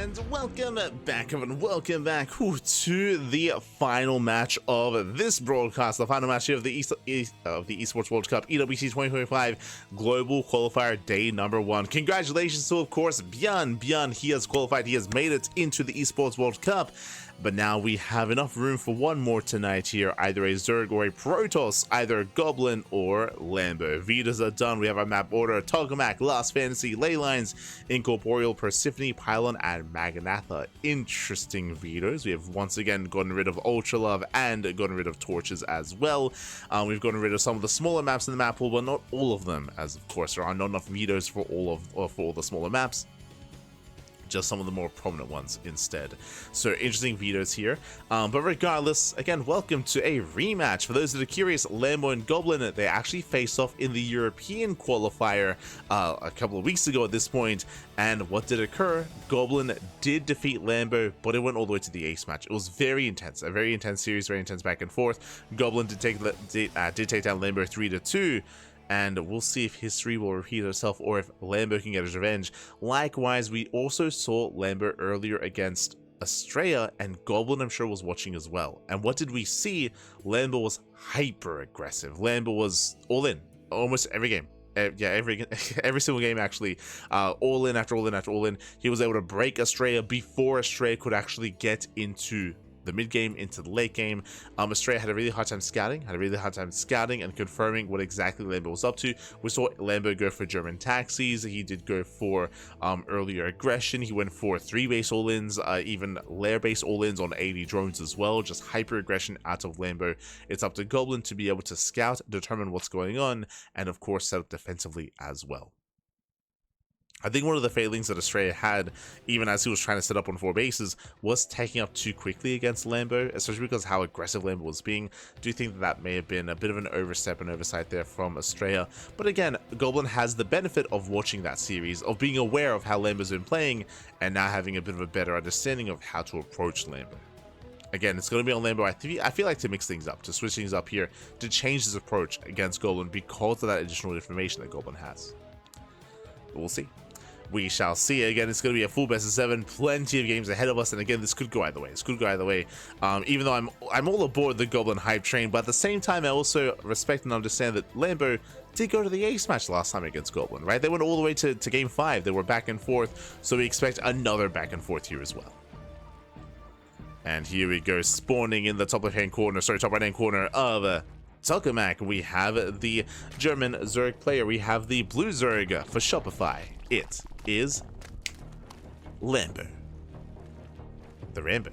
And welcome back, everyone. Welcome back to the final match of this broadcast, the final match of the Esports World Cup EWC 2025 Global Qualifier Day number 1. Congratulations to, of course, Björn. He has qualified. He has made it into the Esports World Cup. But now we have enough room for one more tonight here, either a Zerg or a Protoss, either a Goblin or Lambo. Vitas are done. We have our map order: Tokamak, Last Fantasy, Leylines, Incorporeal, Persephone, Pylon, and Magnatha. Interesting Vitas. We have once again gotten rid of Ultra Love and gotten rid of Torches as well. We've gotten rid of some of the smaller maps in the map pool, but not all of them, as of course there are not enough Vitas for all the smaller maps. Just some of the more prominent ones instead. So interesting vetoes here, but regardless, again, welcome to a rematch. For those that are curious, Lambo and Goblin, they actually faced off in the European qualifier a couple of weeks ago at this point, and what did occur? Goblin did defeat Lambo, but it went all the way to the ace match. It was very intense, a very intense series, very intense back and forth. Goblin did take down Lambo 3-2. And we'll see if history will repeat itself or if Lambo can get his revenge. Likewise, we also saw Lambo earlier against Estrella, and Goblin, I'm sure, was watching as well. And what did we see? Lambo was hyper aggressive. Lambo was all in almost every game. Yeah, every single game actually. All in after all in after all in. He was able to break Estrella before Estrella could actually get into the mid game, into the late game. Estrella had a really hard time scouting, and confirming what exactly Lambo was up to. We saw Lambo go for German taxis. He did go for earlier aggression. He went for 3-base all-ins, even lair-base all-ins on 80 drones as well. Just hyper aggression out of Lambo. It's up to Goblin to be able to scout, determine what's going on, and of course set up defensively as well. I think one of the failings that Estrella had, even as he was trying to set up on 4 bases, was taking up too quickly against Lambo, especially because of how aggressive Lambo was being. Do you think that may have been a bit of an overstep and oversight there from Estrella? But again, Goblin has the benefit of watching that series, of being aware of how Lambo's been playing, and now having a bit of a better understanding of how to approach Lambo. Again, it's going to be on Lambo, I feel like, to mix things up, to switch things up here, to change his approach against Goblin because of that additional information that Goblin has. But we'll see. We shall see. Again, it's going to be a full best of 7, plenty of games ahead of us, and again, this could go either way. Even though I'm all aboard the Goblin hype train, but at the same time, I also respect and understand that Lambo did go to the ace match last time against Goblin, right? They went all the way to game 5. They were back and forth, so we expect another back and forth here as well. And here we go, spawning in the top right-hand corner of Tokamak. We have the German Zerg player. We have the blue Zerg for Shopify. It is Lambo. The Rambo.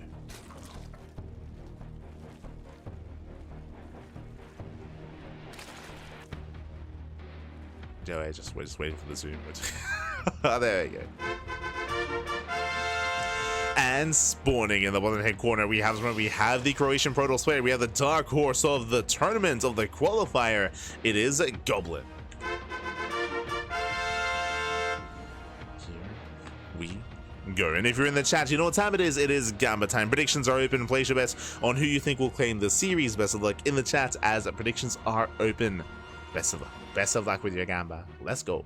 No, I just waiting for the zoom. Oh, there we go. And spawning in the bottom hand corner, we have the Croatian Protoss player. We have the dark horse of the tournament, of the qualifier. It is a Goblin. We go. And if you're in the chat, you know what time it is. It is Gamba time. Predictions are open. Place your bets on who you think will claim the series. Best of luck in the chat as predictions are open. Best of luck. Best of luck with your Gamba. Let's go.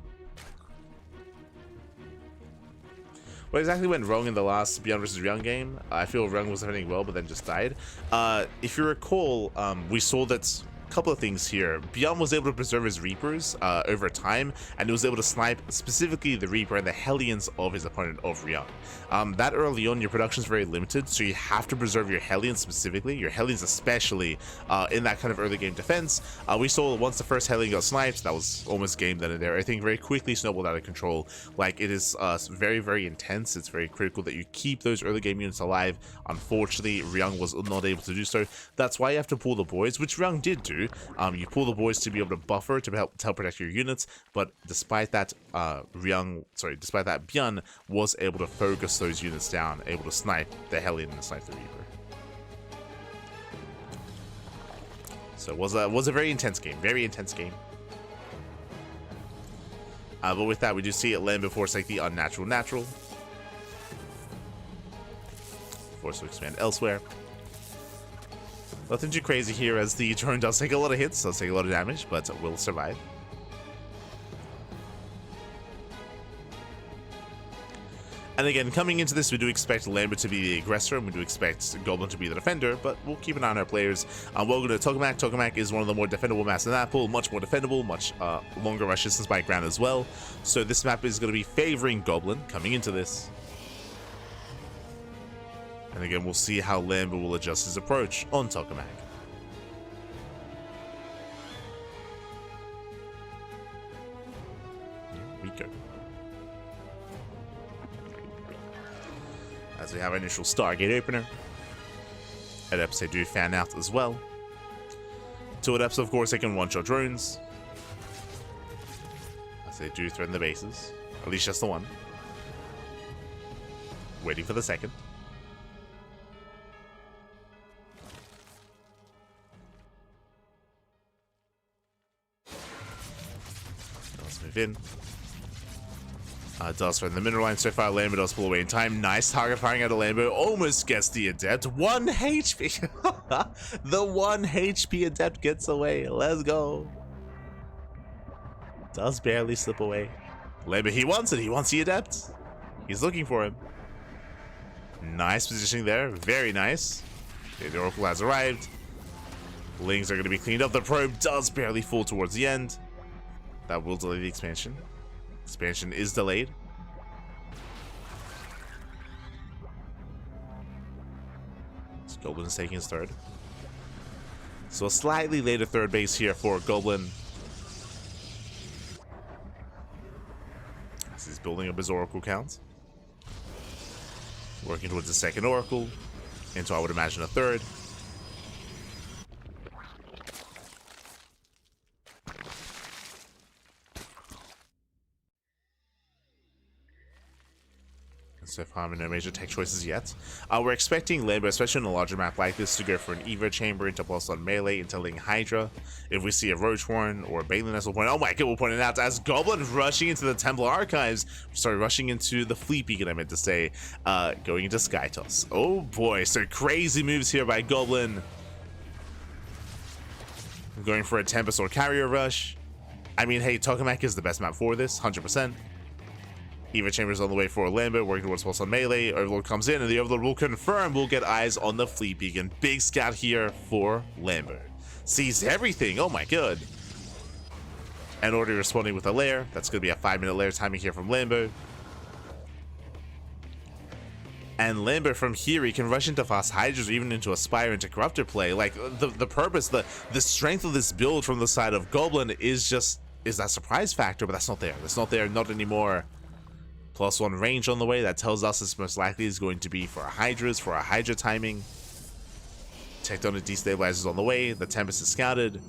What exactly went wrong in the last Beyond vs. Ryung game? I feel Ryung was defending well, but then just died. If you recall, we saw that couple of things here. Beyond was able to preserve his Reapers over time, and he was able to snipe specifically the Reaper and the Hellions of his opponent of Ryung. That early on, your production is very limited, so you have to preserve your Hellions specifically, your Hellions especially, in that kind of early game defense. We saw once the first Hellion got sniped, that was almost game then and there. I think very quickly snowballed out of control. Like, it is very, very intense. It's very critical that you keep those early game units alive. Unfortunately, Ryung was not able to do so. That's why you have to pull the boys, which Ryung did do. You pull the boys to be able to buffer, to help protect your units, but despite that, Björn was able to focus those units down, able to snipe the Hellion and snipe the Reaper. So it was a very intense game, but with that, we do see it Lambo force like the unnatural natural. Force to expand elsewhere. Nothing too crazy here, as the drone does take a lot of hits, does take a lot of damage, but will survive. And And again, coming into this, we do expect Lambo to be the aggressor, and we do expect Goblin to be the defender, but we'll keep an eye on our players. Welcome to Tokamak. Tokamak is one of the more defendable maps in that pool, much more defendable, much longer rush distance by ground as well. So this map is going to be favoring Goblin coming into this. And again, we'll see how Lambo will adjust his approach on Tokamak. Here we go. As we have our initial Stargate opener. Adepts, they do fan out as well. Two Adepts, of course, they can one-shot drones. As they do threaten the bases. At least just the one. Waiting for the second. Let's move in. Does threaten the mineral line so far. Lambo does pull away in time. Nice target firing out of Lambo. Almost gets the Adept. 1 HP. The 1 HP Adept gets away. Let's go. Does barely slip away. Lambo, he wants it. He wants the Adept. He's looking for him. Nice positioning there. Very nice. Okay, the Oracle has arrived. Lings are going to be cleaned up. The probe does barely fall towards the end. That will delay the expansion. Expansion is delayed. So Goblin is taking his third. So a slightly later third base here for Goblin. As he's building up his Oracle count. Working towards the second Oracle. Into, I would imagine, a third. So far, no major tech choices yet. We're expecting Lambo, especially in a larger map like this, to go for an Evo Chamber into plus on melee, into Ling Hydra. If we see a Roach Horn or a Baliness, we'll point. Oh my god, we'll point it out as Goblin rushing into the Templar Archives. Sorry, rushing into the Fleet Beacon, I meant to say. Going into Sky Toss. Oh boy, so crazy moves here by Goblin. Going for a Tempest or Carrier Rush. I mean, hey, Tokamak is the best map for this, 100%. Evo Chambers on the way for Lambo, working towards pulse on melee. Overlord comes in, and the Overlord will confirm. We'll get eyes on the Fleet Beacon. Big scout here for Lambo. Sees everything. Oh my god. And already responding with a lair. That's going to be a 5-minute lair timing here from Lambo. And Lambo from here, he can rush into fast Hydras or even into Aspire into Corruptor play. Like, the purpose, the strength of this build from the side of Goblin is that surprise factor, but that's not there. That's not there, not anymore. +1 range on the way. That tells us this most likely is going to be for our Hydras, for our Hydra timing. Tectonic destabilizers on the way. The Tempest is scouted.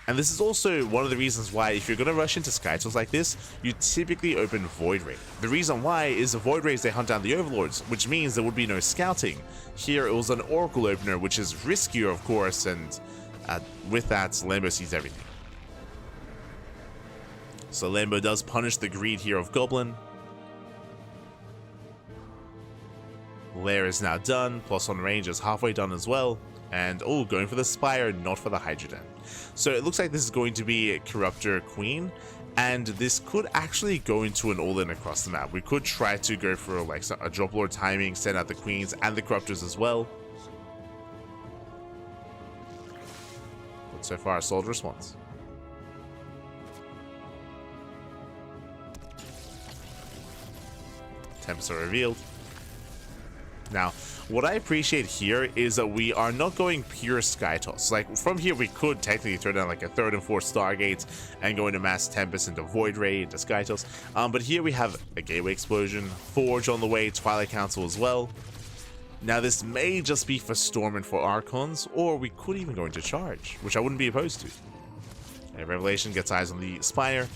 And this is also one of the reasons why, if you're going to rush into Sky Tools like this, you typically open Void Ray. The reason why is the Void Rays, they hunt down the Overlords, which means there would be no scouting. Here it was an Oracle opener, which is riskier, of course, and with that, Lambo sees everything. So Lambo does punish the greed here of Goblin. Lair is now done. +1 range is halfway done as well. And, oh, going for the Spire, not for the Hydra Den. So it looks like this is going to be Corruptor Queen. And this could actually go into an all-in across the map. We could try to go for like a Drop Lord timing, send out the Queens and the Corruptors as well. But so far, a solid response. Temps are revealed. Now, what I appreciate here is that we are not going pure Sky Toss. Like, from here we could technically throw down like a 3rd and 4th Stargates and go into Mass Tempest, into Void Ray, into Sky Toss. But here we have a Gateway Explosion, Forge on the way, Twilight Council as well. Now this may just be for Storm and for Archons, or we could even go into Charge, which I wouldn't be opposed to. And Revelation gets eyes on the Spire.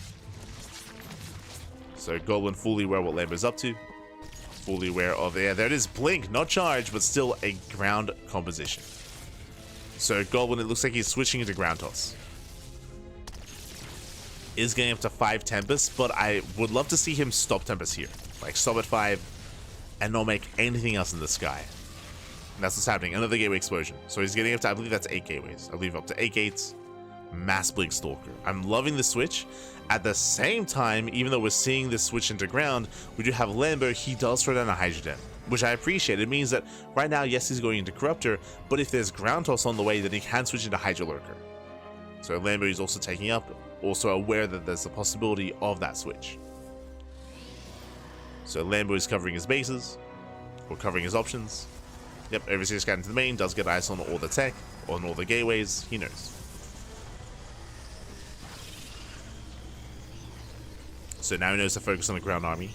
So Goblin fully aware what Lambo's up to. Fully aware of, yeah, there it is, Blink, not Charge, but still a ground composition. So Goblin, it looks like he's switching into Ground Toss. Is getting up to 5 Tempest, but I would love to see him stop Tempest here. Like, stop at 5 and not make anything else in the sky. And that's what's happening. Another Gateway Explosion. So he's getting up to, I believe that's 8 gateways. I believe up to 8 gates. Mass Blink Stalker. I'm loving the switch. At the same time, even though we're seeing this switch into ground, we do have Lambo. He does throw down a Hydra Den, which I appreciate. It means that right now, yes, he's going into Corruptor, but if there's ground toss on the way, then he can switch into Hydra Lurker. So Lambo is also taking up, also aware that there's a possibility of that switch. So Lambo is covering his bases, or covering his options. Yep, overseas scan into the main, does get eyes on all the tech, on all the gateways, he knows. So now he knows to focus on the ground army.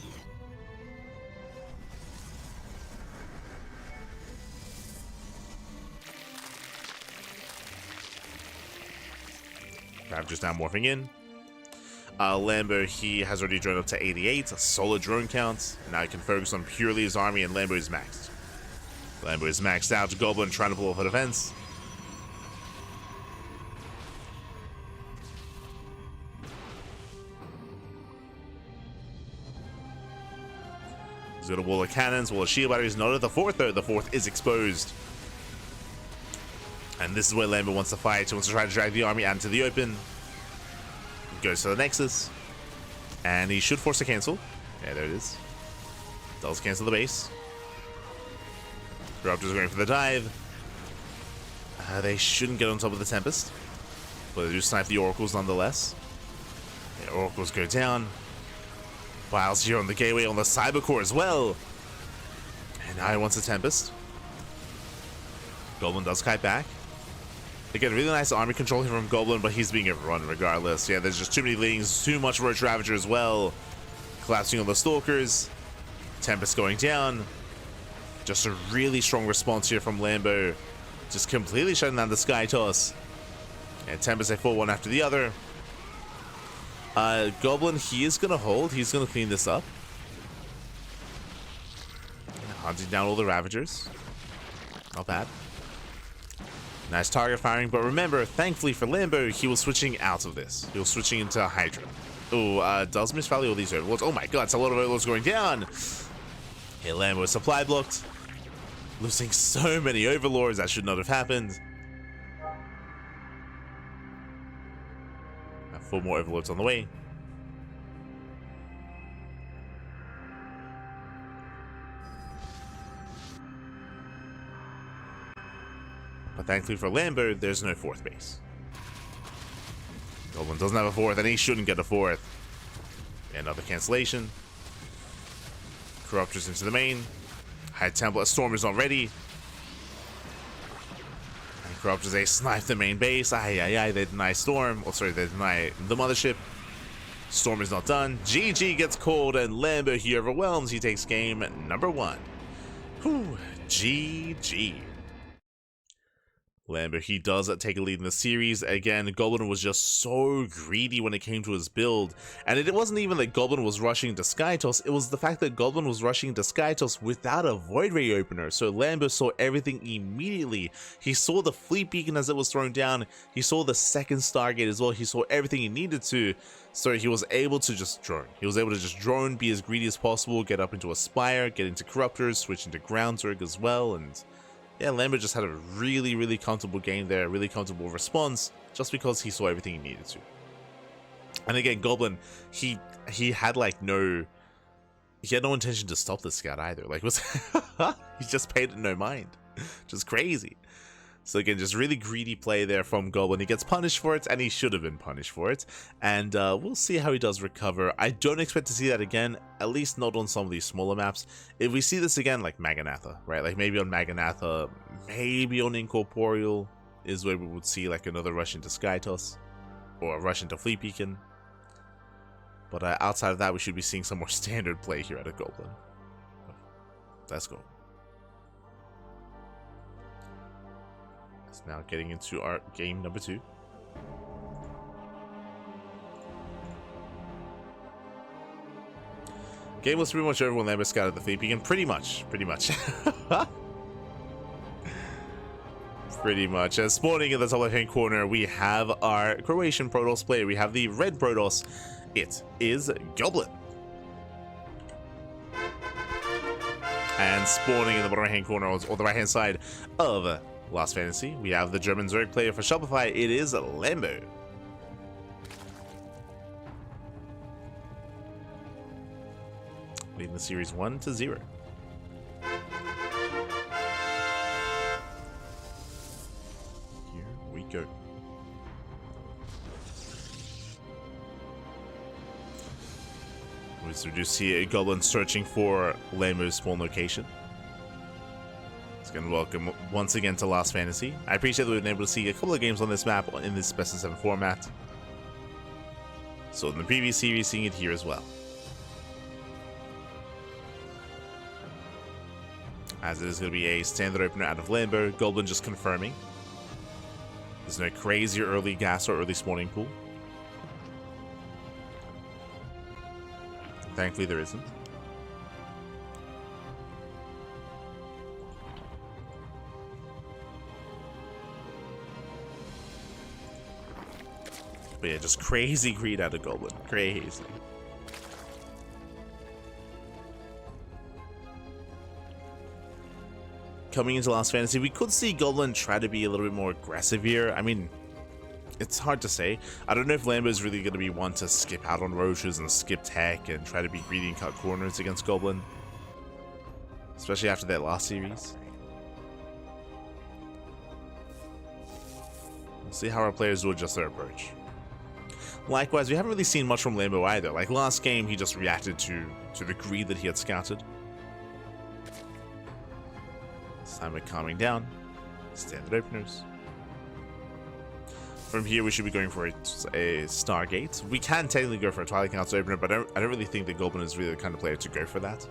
Ravagers now morphing in. Lambo, he has already drawn up to 88, a solid drone count. Now he can focus on purely his army, and Lambo is maxed. Lambo is maxed out. Goblin trying to pull off a defense. He's got a wall of cannons, wall of shield batteries. Not at the fourth, though. The fourth is exposed. And this is where Lambo wants to fight. He wants to try to drag the army out into the open. Goes to the Nexus. And he should force a cancel. Yeah, there it is. Does cancel the base. Corruptors going for the dive. They shouldn't get on top of the Tempest. But they do snipe the Oracles nonetheless. Yeah, Oracles go down. Files here on the gateway on the Cybercore as well. And now he wants a Tempest. Goblin does kite back. Again, really nice army control here from Goblin, but he's being overrun regardless. Yeah, there's just too many leadings, too much Roach Ravager as well. Collapsing on the Stalkers. Tempest going down. Just a really strong response here from Lambo. Just completely shutting down the Sky Toss. And Tempest they fall one after the other. Goblin, he is going to hold. He's going to clean this up. Hunting down all the Ravagers. Not bad. Nice target firing, but remember, thankfully for Lambo, he was switching out of this. He was switching into Hydra. Oh, does misvalue all these overlords. Oh my god, it's a lot of overlords going down. Hey, Lambo is supply blocked. Losing so many overlords, that should not have happened. 4 more overlords on the way. But thankfully for Lambo, there's no 4th base. Goblin doesn't have a 4th, and he shouldn't get a 4th. Another cancellation. Corruptors into the main. High Templar Storm is not ready. And Corruptors, they snipe the main base. They deny Storm. Oh, sorry, they deny the mothership. Storm is not done. GG gets called, and Lambo, he overwhelms. He takes game number 1. Whew, GG. Lambo, he does take a lead in the series. Again, Goblin was just so greedy when it came to his build. And it wasn't even that Goblin was rushing to Skytoss, it was the fact that Goblin was rushing to Skytoss without a Void Ray opener. So Lambo saw everything immediately. He saw the Fleet Beacon as it was thrown down. He saw the second Stargate as well. He saw everything he needed to. So he was able to just drone. He was able to just drone, be as greedy as possible, get up into a Spire, get into Corruptors, switch into Ground Zerg as well, and yeah, Lambo just had a really, really comfortable game there, really comfortable response, just because he saw everything he needed to. And again, Goblin, he had like no intention to stop the scout either. Like, he just paid it no mind, just crazy. So again, just really greedy play there from Goblin. He gets punished for it, and he should have been punished for it. And we'll see how he does recover. I don't expect to see that again, at least not on some of these smaller maps. If we see this again, like Maganatha, right? Like maybe on Maganatha, maybe on Incorporeal is where we would see like another rush into Skytoss or a rush into Fleet Beacon. But outside of that, we should be seeing some more standard play here at a Goblin. Let's go. Now getting into our game number 2. Game was pretty much over when Lambo scouted the Fleet Beacon. Pretty much. Pretty much. And spawning in the top left-hand corner, we have our Croatian Protoss player. We have the red Protoss. It is Goblin. And spawning in the bottom right-hand corner, or the right-hand side of Last Fantasy, we have the German Zerg player for Shopify. It is Lambo. the series 1-0. Here we go. We do see a goblin searching for Lambo's spawn location. It's going to welcome once again to Last Fantasy. I appreciate that we've been able to see a couple of games on this map in this best of 7 format. So in the previous series, seeing it here as well. As it is going to be a standard opener out of Lambo. Goblin just confirming. There's no crazy early gas or early spawning pool. Thankfully there isn't. But yeah, just crazy greed out of Goblin. Crazy. Coming into Last Fantasy, we could see Goblin try to be a little bit more aggressive here. I mean, it's hard to say. I don't know if Lambo is really going to be one to skip out on roaches and skip tech and try to be greedy and cut corners against Goblin. Especially after that last series. We'll see how our players will adjust their approach. Likewise, we haven't really seen much from Lambo either. Like last game, he just reacted to the greed that he had scouted. This time we're calming down. Standard openers. From here, we should be going for a Stargate. We can technically go for a Twilight Council opener, but I don't really think that Goblin is really the kind of player to go for that.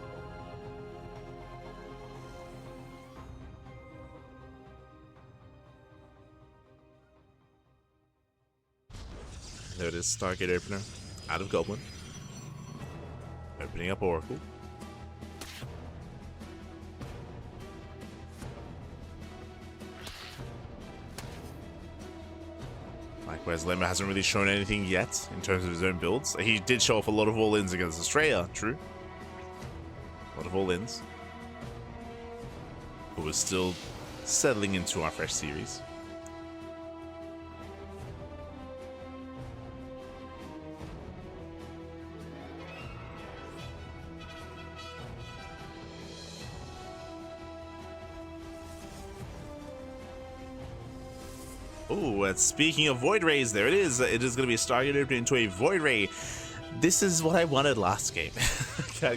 There it is, Stargate opener out of Goblin. Opening up Oracle. Likewise, Lambo hasn't really shown anything yet in terms of his own builds. He did show off a lot of all-ins against Australia, true. A lot of all-ins. But we're still settling into our fresh series. Oh, and speaking of Void Rays, there it is. It is going to be a Stargate opening into a Void Ray. This is what I wanted last game.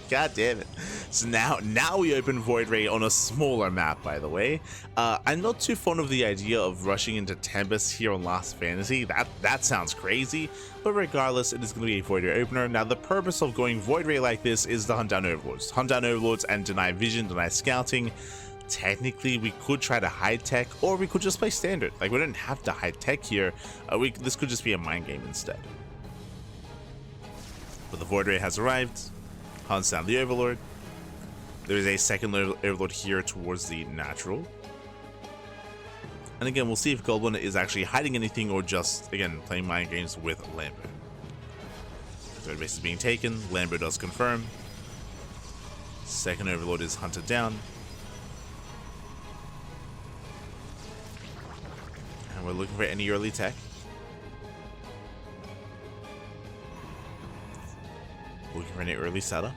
God damn it. So now we open Void Ray on a smaller map, by the way. I'm not too fond of the idea of rushing into Tempest here on Last Fantasy. That sounds crazy. But regardless, it is going to be a Void Ray opener. Now, the purpose of going Void Ray like this is to hunt down Overlords. Hunt down Overlords and deny vision, deny scouting. Technically, we could try to hide tech, or we could just play standard. Like, we don't have to hide tech here. This could just be a mind game instead. But the Void Ray has arrived. Hunts down the Overlord. There is a second Overlord here towards the natural. And again, we'll see if Goblin is actually hiding anything or just, again, playing mind games with Lambo. Third base is being taken. Lambo does confirm. Second Overlord is hunted down. And we're looking for any early tech. Looking for any early setup.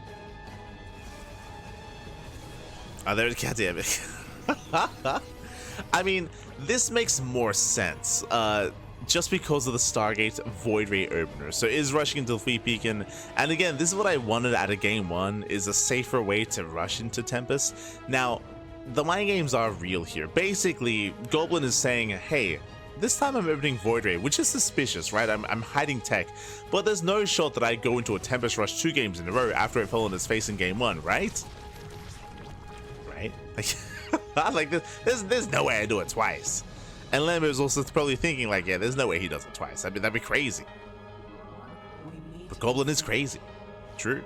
Oh, there's, God damn it. I mean, this makes more sense. Just because of the Stargate Void Ray opener. So is rushing into Fleet Beacon. And again, this is what I wanted out of game one, is a safer way to rush into Tempest. Now, the mind games are real here. Basically, Goblin is saying, hey, this time I'm opening Void Ray, which is suspicious, right? I'm hiding tech, but there's no shot that I go into a Tempest Rush 2 games in a row after I fell on his face in game 1, right? Right? Like, there's no way I do it twice. And Lambo is also probably thinking, like, yeah, there's no way he does it twice. I mean, that'd be crazy. But Goblin is crazy. True.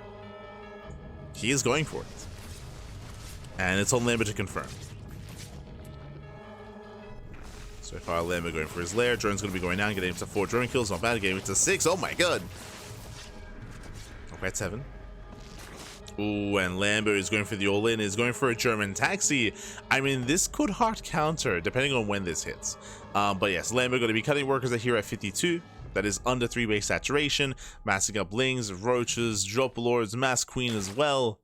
He is going for it. And it's on Lambo to confirm. So far, Lambo going for his lair. Drone's going to be going down, getting him to 4 drone kills. Not bad, getting him to 6. Oh my god. Okay, at 7. Ooh, and Lambo is going for the all-in. Is going for a German taxi. I mean, this could hard counter, depending on when this hits. But yes, Lambo going to be cutting workers here at 52. That is under 3-base saturation. Massing up Lings, Roaches, Drop Lords, Mass Queen as well.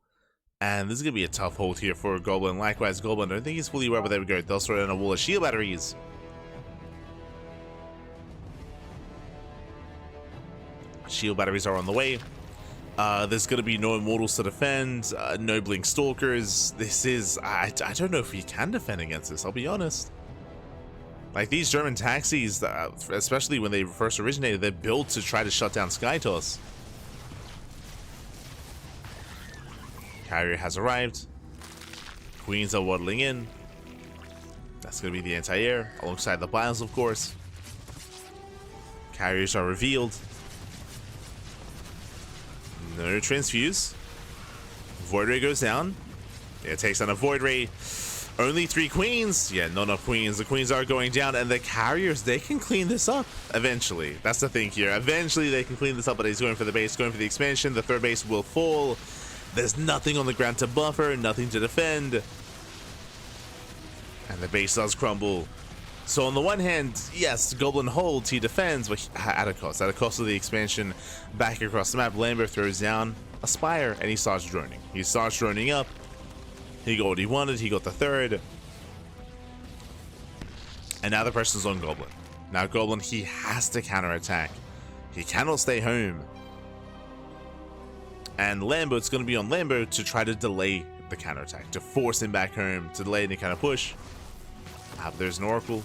And this is going to be a tough hold here for Goblin. Likewise, Goblin, I don't think he's fully aware, but there we go. They'll throw in a wall of shield batteries. Shield batteries are on the way. There's going to be no immortals to defend, no blink stalkers. This is, I don't know if we can defend against this, I'll be honest. Like, these German taxis, especially when they first originated, they're built to try to shut down Skytoss. Carrier has arrived. Queens are waddling in. That's going to be the anti-air, alongside the bios, of course. Carriers are revealed. No transfuse. Void Ray goes down. It takes down a Void Ray. Only 3 queens. Yeah, not enough queens. The queens are going down, and the carriers, they can clean this up eventually. That's the thing here. Eventually they can clean this up, but he's going for the base, going for the expansion. The third base will fall. There's nothing on the ground to buffer, nothing to defend. And the base does crumble. So on the one hand, yes, Goblin holds, he defends, but at a cost. At a cost of the expansion back across the map. Lambo throws down a Spire, and he starts droning. He starts droning up. He got what he wanted, he got the third. And now the pressure's on Goblin. Now Goblin, he has to counterattack. He cannot stay home. And Lambo, it's going to be on Lambo to try to delay the counterattack, to force him back home, to delay any kind of push. There's an Oracle.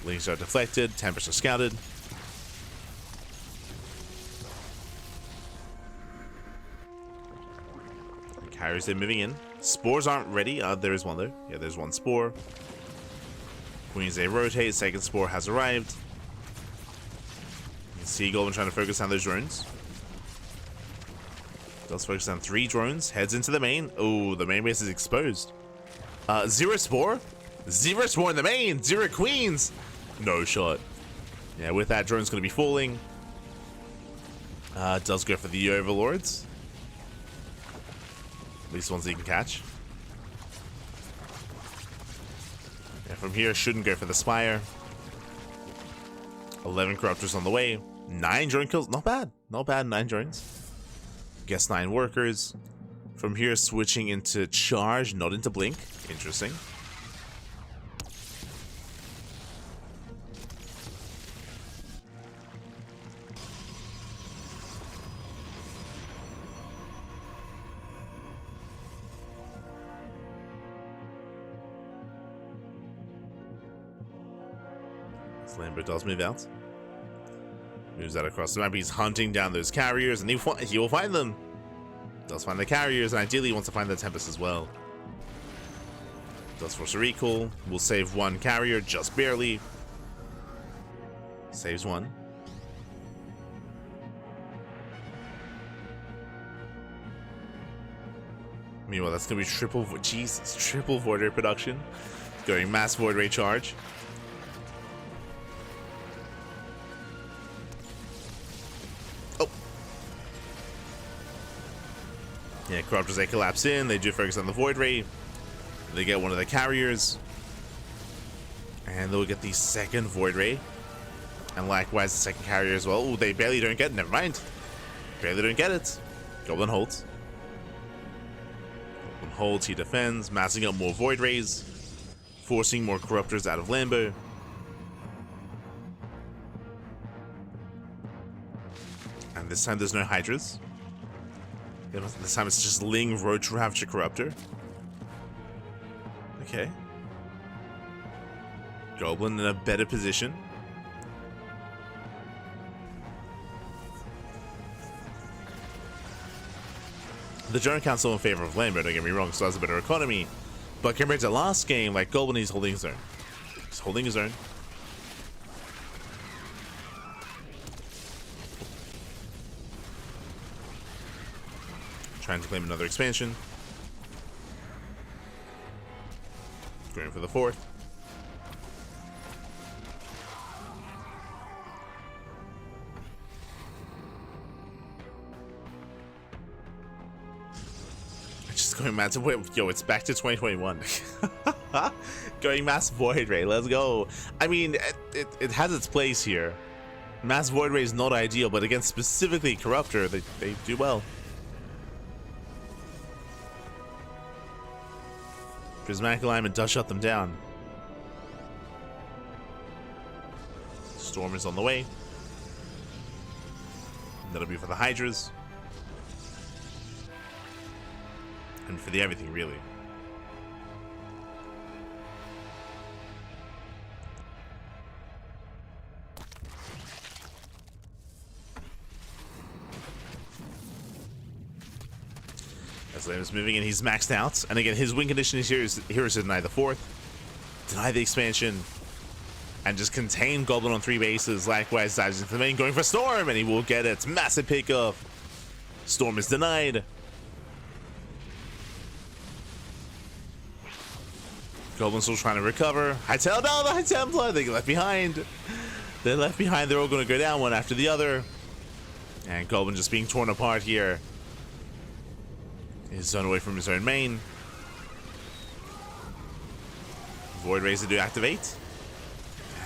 Links are deflected, Tempers are scouted. The carriers are moving in. Spores aren't ready. There is one though. Yeah, there's one spore. Queens they rotate, second spore has arrived. You can see Goblin trying to focus on those drones. Does focus on 3 drones, heads into the main. Oh, the main base is exposed. 0 spore? 0 spore in the main, 0 queens. No shot. Yeah, with that, drone's going to be falling. Does go for the overlords. At least ones he can catch. Yeah, from here, shouldn't go for the Spire. 11 corruptors on the way. 9 drone kills, not bad. Not bad, 9 drones. Guess 9 workers. From here, switching into charge, not into blink. Interesting. Lambo does move out. Moves out across the map. He's hunting down those carriers, and he will find them. Does find the carriers, and ideally wants to find the Tempest as well. Does force a recall. Will save 1 carrier, just barely. Saves 1. Meanwhile, that's gonna be triple Void Ray production. Going mass Void Ray charge. Yeah, corruptors, they collapse in, they do focus on the Void Ray. They get one of the carriers. And they'll get the second Void Ray. And likewise, the second carrier as well. Oh, they barely don't get it, never mind. Barely don't get it. Goblin holds. Goblin holds, he defends, massing up more Void Rays. Forcing more corruptors out of Lambo. And this time there's no Hydras. This time it's just Ling, Roach, Ravager, Corruptor. Okay. Goblin in a better position. The drone count's still in favor of Lambo, don't get me wrong, so has a better economy. But compared to last game, like, Goblin, he's holding his own. He's holding his own. Trying to claim another expansion. Going for the 4th. Just going mad to wait. Yo, it's back to 2021. Going mass Void Ray. Let's go. I mean, it has its place here. Mass Void Ray is not ideal, but against specifically Corruptor, they do well. Prismatic alignment does shut them down. Storm is on the way. That'll be for the Hydras. And for the everything, really. As Lambo's moving in, he's maxed out. And again, his win condition is here is to deny the fourth, deny the expansion, and just contain Goblin on 3 bases. Likewise, dives into the main, going for Storm, and he will get it. Massive pickup. Storm is denied. Goblin still trying to recover. Hightail, no, the High Templar, they get left behind. They're left behind, they're all going to go down one after the other. And Goblin just being torn apart here. He's zone away from his own main. Void Razor do activate.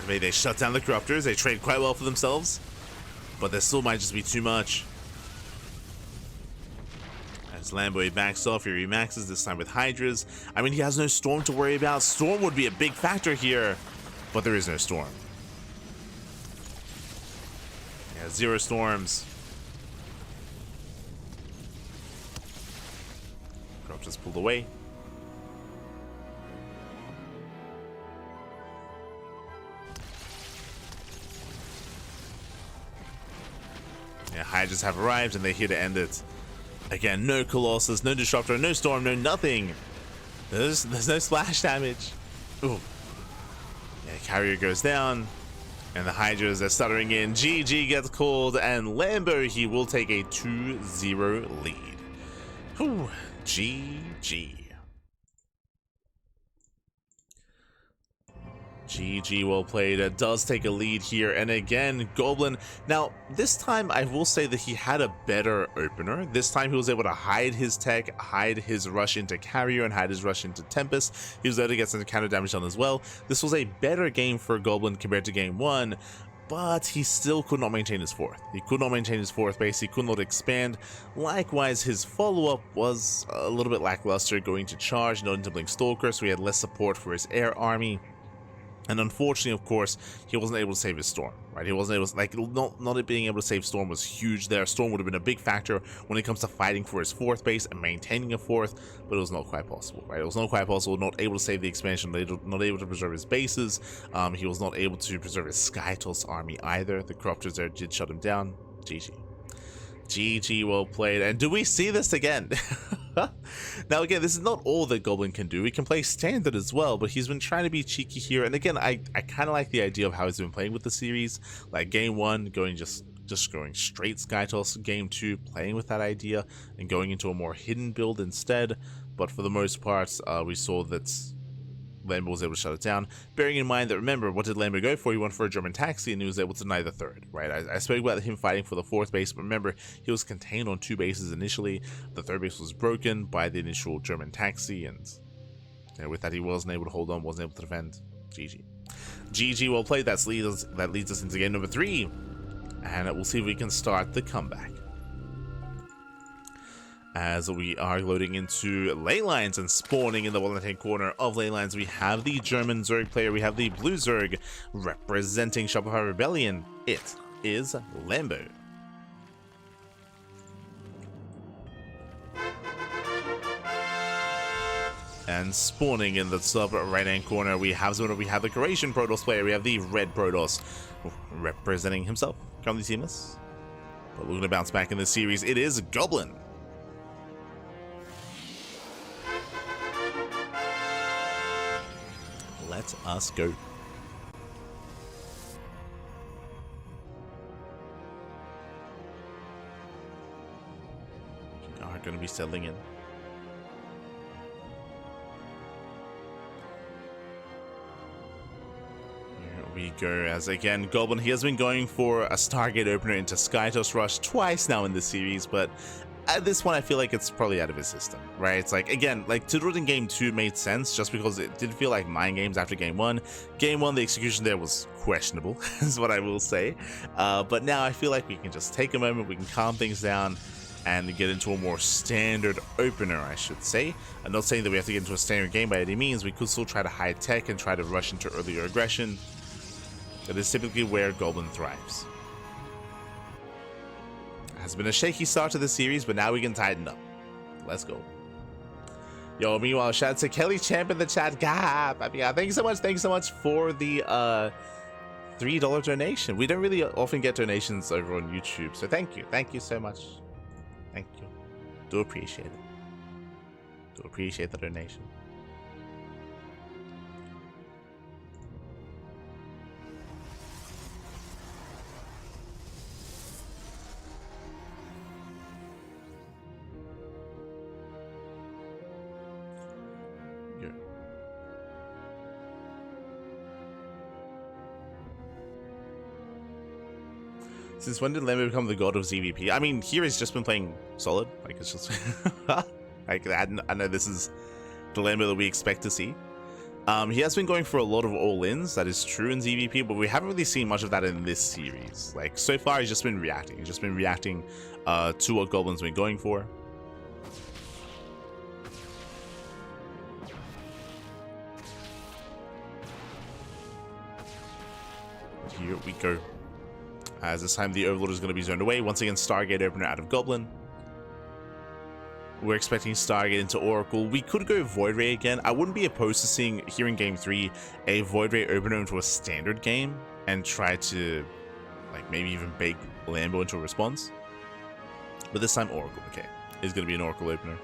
They shut down the Corruptors. They trade quite well for themselves, but there still might just be too much. As Lambo, he backs off, he remaxes, this time with Hydras. I mean, he has no Storm to worry about. Storm would be a big factor here, but there is no Storm. Yeah, 0 Storms. Corruptors pulled away. Yeah, Hydras have arrived and they're here to end it. Again, no Colossus, no Disruptor, no Storm, no nothing. There's no splash damage. Ooh. Yeah, Carrier goes down. And the Hydras are stuttering in. GG gets called, and Lambo, he will take a 2-0 lead. Whew. GG. GG, well played. It does take a lead here, and again, Goblin. Now, this time I will say that he had a better opener. This time he was able to hide his tech, hide his rush into Carrier, and hide his rush into Tempest. He was able to get some counter damage done as well. This was a better game for Goblin compared to game 1, but he still could not maintain his fourth. He could not maintain his fourth base, he could not expand. Likewise, his follow-up was a little bit lackluster, going to charge, not into Blink Stalker, so he had less support for his air army. And unfortunately, of course, he wasn't able to save his Storm, right? He wasn't able to, like, not being able to save Storm was huge there. Storm would have been a big factor when it comes to fighting for his fourth base and maintaining a fourth, but it was not quite possible, right? It was not quite possible, not able to save the expansion, not able to preserve his bases. He was not able to preserve his Skytoss army either. The Corruptors there did shut him down. GG. GG, well played. And do we see this again? Now again, this is not all that Goblin can do. He can play standard as well, but he's been trying to be cheeky here. And again, I kind of like the idea of how he's been playing with the series. Like game 1, going just going straight Skytoss. Game 2, playing with that idea and going into a more hidden build instead. But for the most part, we saw that Lambo was able to shut it down. Bearing in mind that, remember, what did Lambo go for? He went for a German taxi and he was able to deny the third, right? I spoke about him fighting for the fourth base, but remember, he was contained on 2 bases initially. The third base was broken by the initial German taxi, and with that, he wasn't able to hold on, wasn't able to defend. GG. GG, well played. That leads us into game number 3, and we'll see if we can start the comeback. As we are loading into ley lines and spawning in the left-hand corner of ley lines, we have the German Zerg player, we have the blue Zerg representing Shopify Rebellion. It is Lambo. And spawning in the sub right-hand corner, we have the Croatian Protoss player, we have the red Protoss representing himself, currently teamless. But looking to bounce back in this series, it is Goblin. Let us go. We are going to be settling in. Here we go. As again, Goblin, he has been going for a Stargate opener into Skytoss Rush twice now in this series, but at this one, I feel like it's probably out of his system, right? It's like, again, like to do it in game 2 made sense just because it did feel like mind games after game 1. Game 1, the execution there was questionable, is what I will say. But now I feel like we can just take a moment, we can calm things down, and get into a more standard opener, I should say. I'm not saying that we have to get into a standard game by any means. We could still try to high tech and try to rush into earlier aggression. That is typically where Goblin thrives. It has been a shaky start to the series, but now we can tighten up. Let's go. Yo, meanwhile, shout out to Kelly Champ in the chat. God, yeah, thank you so much. Thank you so much for the $3 donation. We don't really often get donations over on YouTube, so thank you. Thank you so much. Thank you. Do appreciate it. Do appreciate the donation. Since when did Lambo become the god of ZvP? I mean, here he's just been playing solid. Like, it's just... like, I know this is the Lambo that we expect to see. He has been going for a lot of all-ins. That is true in ZvP, but we haven't really seen much of that in this series. Like, so far, he's just been reacting. He's just been reacting to what Goblin's been going for. Here we go. As this time the Overlord is going to be zoned away. Once again, Stargate opener out of Goblin. We're expecting Stargate into Oracle. We could go Void Ray again. I wouldn't be opposed to seeing here in game 3 a Void Ray opener into a standard game and try to like maybe even bake Lambo into a response. But this time Oracle, okay, is going to be an Oracle opener.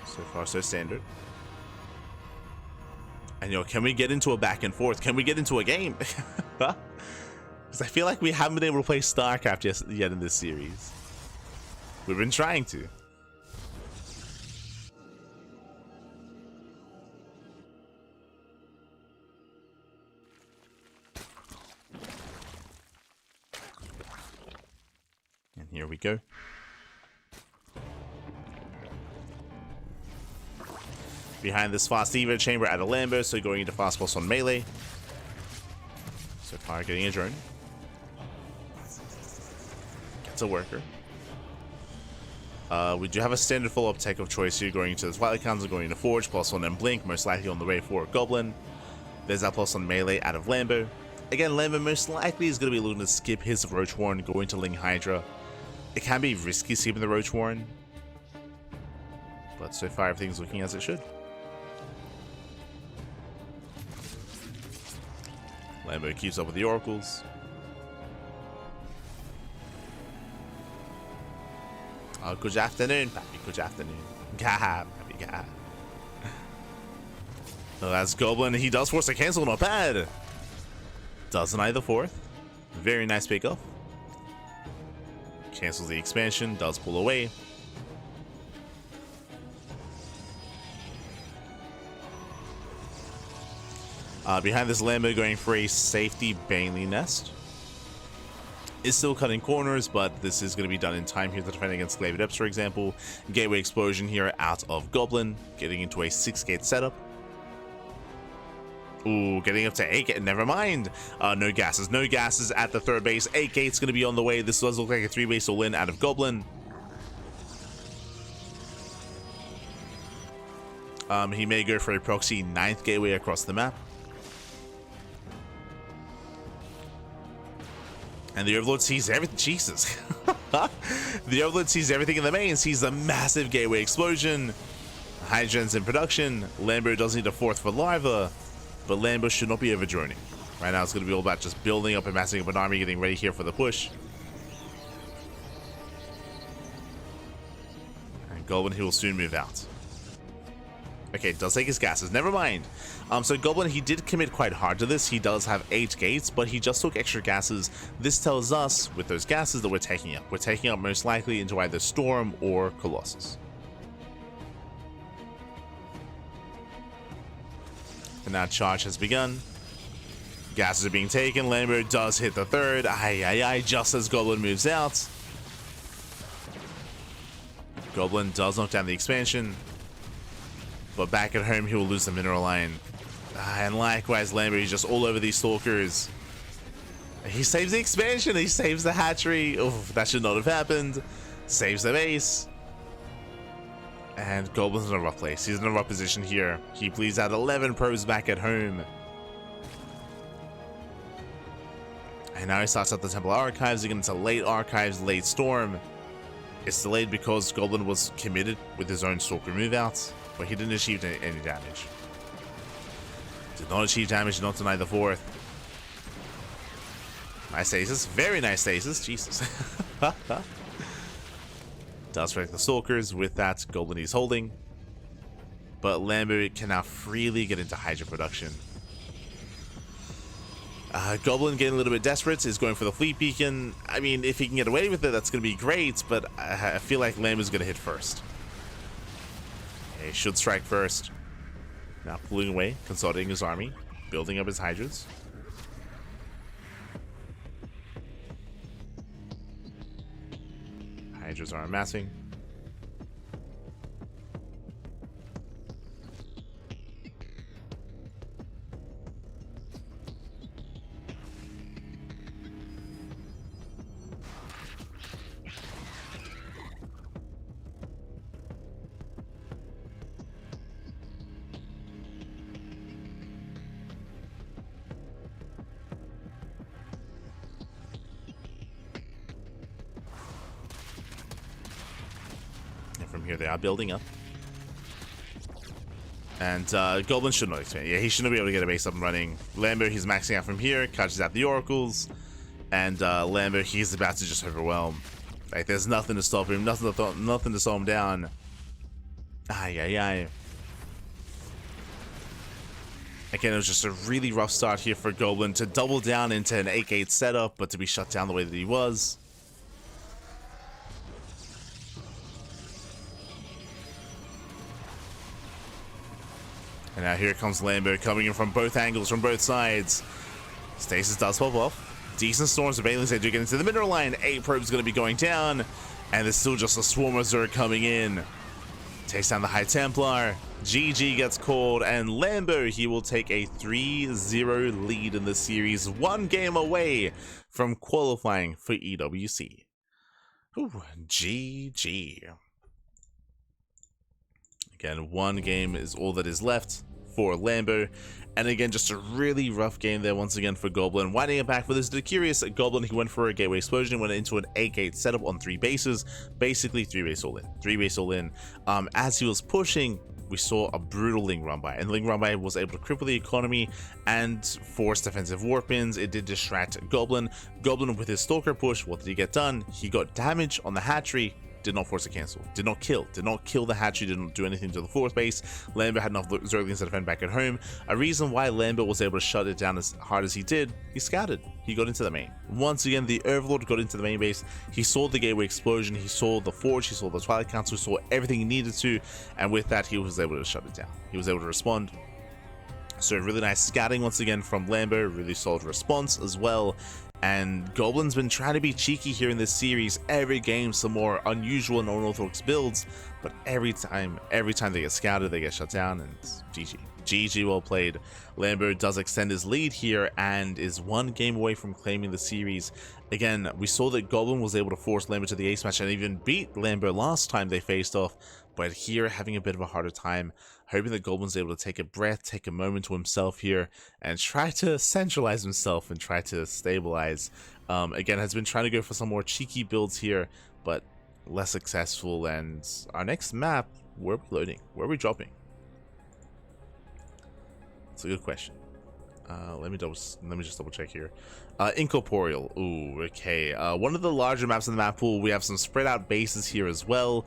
So far, so standard. And yo, can we get into a back and forth? Can we get into a game? Because I feel like we haven't been able to play StarCraft yet in this series. We've been trying to. And here we go. Behind this fast Evo chamber at a Lambo, so going into fast pulse on melee. So far getting a drone. Gets a worker. We do have a standard follow-up tech of choice here, going into the Twilight Council, going into Forge, plus one and Blink, most likely on the way for Goblin. There's that plus on melee out of Lambo. Again, Lambo most likely is going to be looking to skip his Roach Warren, going to Ling Hydra. It can be risky skipping the Roach Warren, but so far everything's looking as it should. Lambo keeps up with the oracles. Oh, good afternoon, Pappy. Good afternoon. Gah, Pappy, gah. Oh, that's Goblin. He does force a cancel. Not bad. Does deny the fourth. Very nice pickup. Cancels the expansion. Does pull away. Behind this Lambo going for a safety Bailey Nest. Is still cutting corners, but this is going to be done in time here to defend against Glaive Depths, for example. Gateway Explosion here out of Goblin, getting into a 6-gate setup. Ooh, getting up to 8 gate. Never mind. No gases. No gases at the third base. 8 gates going to be on the way. This does look like a 3-base all-in out of Goblin. He may go for a proxy 9th gateway across the map. And the Overlord sees everything. Jesus. The Overlord sees everything in the main. Sees the massive gateway explosion. Hydrogen's in production. Lambo does need a 4th for Larva. But Lambo should not be over droning. Right now it's going to be all about just building up and massing up an army, getting ready here for the push. And Goblin, he will soon move out. Okay, does take his gases. Never mind. So Goblin, he did commit quite hard to this. He does have 8 gates, but he just took extra gases. This tells us, with those gases, that we're taking up. We're taking up most likely into either Storm or Colossus. And now charge has begun. Gases are being taken. Lambo does hit the 3rd. Aye, aye, aye, just as Goblin moves out. Goblin does knock down the expansion, but back at home he will lose the mineral line. And likewise, Lambo is just all over these stalkers. He saves the expansion, he saves the hatchery. Oh, that should not have happened. Saves the base. And Goblin's in a rough place. He's in a rough position here. He bleeds out 11 probes back at home. And now he starts up the Temple Archives again. It's a late Archives, late Storm. It's delayed because Goblin was committed with his own Stalker move out, but he didn't achieve any damage. Did not achieve damage, not deny the fourth. Nice stasis. Very nice stasis. Jesus. Does protect the Stalkers. With that, Goblin is holding. But Lambo can now freely get into Hydra production. Goblin getting a little bit desperate, is going for the Fleet Beacon. I mean, if he can get away with it, that's going to be great, but I feel like Lambo's going to hit first. Yeah, he should strike first. Now pulling away, consolidating his army, building up his Hydras. Hydras are amassing. From here they are building up. And Goblin should not expand. Yeah, he shouldn't be able to get a base up and running. Lambo, he's maxing out from here, catches out the Oracles. And Lambo, he's about to just overwhelm. Like, there's nothing to stop him, nothing to slow him down. Ay. Again, it was just a really rough start here for Goblin to double down into an 8-gate setup, but to be shut down the way that he was. And now here comes Lambo coming in from both angles, from both sides. Stasis does pop off. Decent storms of aliens. They do get into the mineral line. 8 probes going to be going down. And there's still just a swarm of Zerg coming in. Takes down the High Templar. GG gets called. And Lambo, he will take a 3-0 lead in the series. 1 game away from qualifying for EWC. Ooh, GG. Again, 1 game is all that is left for Lambo. And again, just a really rough game there once again for Goblin. Winding it back for this, the curious Goblin, he went for a gateway explosion, went into an 8-gate setup on 3 bases. Basically 3 base all in. 3 base all in. As he was pushing, we saw a brutal Ling run by. And Ling run by was able to cripple the economy and force defensive warp ins. It did distract Goblin. Goblin with his Stalker push, what did he get done? He got damage on the hatchery. Did not force a cancel, did not kill the hatchery, did not do anything to the fourth base. Lambo had enough Zerglings to defend back at home. A reason why Lambo was able to shut it down as hard as he did, he scouted, he got into the main. Once again, the Overlord got into the main base, he saw the gateway explosion, he saw the forge, he saw the Twilight Council, he saw everything he needed to, and with that, he was able to shut it down. He was able to respond. So really nice scouting once again from Lambo, really solid response as well. And Goblin's been trying to be cheeky here in this series. Every game some more unusual and unorthodox builds, but every time they get scouted, they get shut down, and it's GG. GG, well played. Lambo does extend his lead here and is 1 game away from claiming the series. Again, we saw that Goblin was able to force Lambo to the ace match and even beat Lambo last time they faced off, but here having a bit of a harder time. Hoping that Goblin's able to take a breath, take a moment to himself here, and try to centralize himself and try to stabilize. Again, has been trying to go for some more cheeky builds here, but less successful. And our next map, where are we loading? Where are we dropping? It's a good question. Let me just double check here. Incorporeal. Ooh, okay. One of the larger maps in the map pool. We have some spread out bases here as well.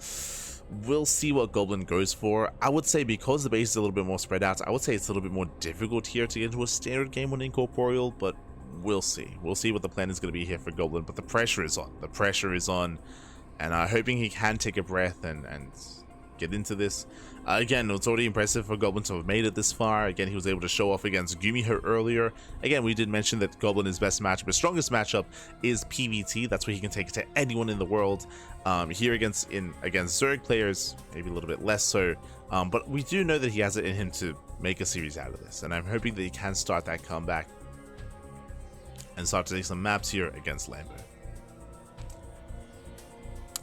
We'll see what Goblin goes for. I would say because the base is a little bit more spread out, I would say it's a little bit more difficult here to get into a standard game on Incorporeal, but we'll see. We'll see what the plan is going to be here for Goblin, but the pressure is on. The pressure is on, and hoping he can take a breath and get into this. Again, it's already impressive for Goblin to have made it this far. Again, he was able to show off against Gumiho earlier. Again, we did mention that Goblin is best matchup, his strongest matchup is PvT. That's where he can take it to anyone in the world. Here against Zerg players, maybe a little bit less so. But we do know that he has it in him to make a series out of this, and I'm hoping that he can start that comeback and start to take some maps here against Lambo.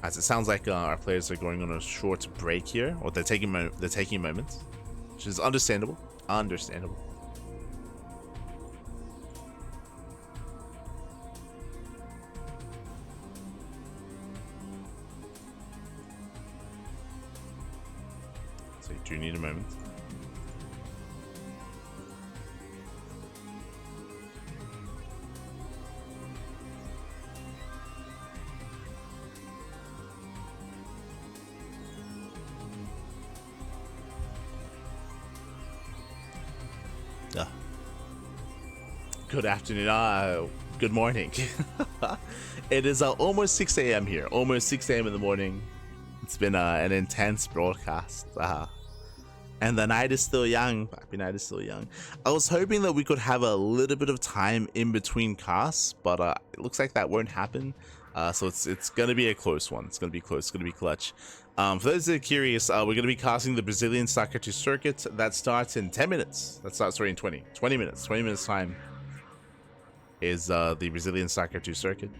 As it sounds like our players are going on a short break here, or they're taking moments, which is understandable. Understandable. So you do need a moment. Good afternoon, good morning. It is almost 6 a.m. here, almost 6 a.m. in the morning. It's been an intense broadcast, and the night is still young. Happy night is still young. I was hoping that we could have a little bit of time in between casts, but it looks like that won't happen. So it's gonna be a close one. It's gonna be close. It's gonna be clutch. For those that are curious, we're gonna be casting the Brazilian StarCraft 2 circuit. That starts in 10 minutes. That starts in 20 minutes. 20 minutes time is the Brazilian StarCraft 2 circuit.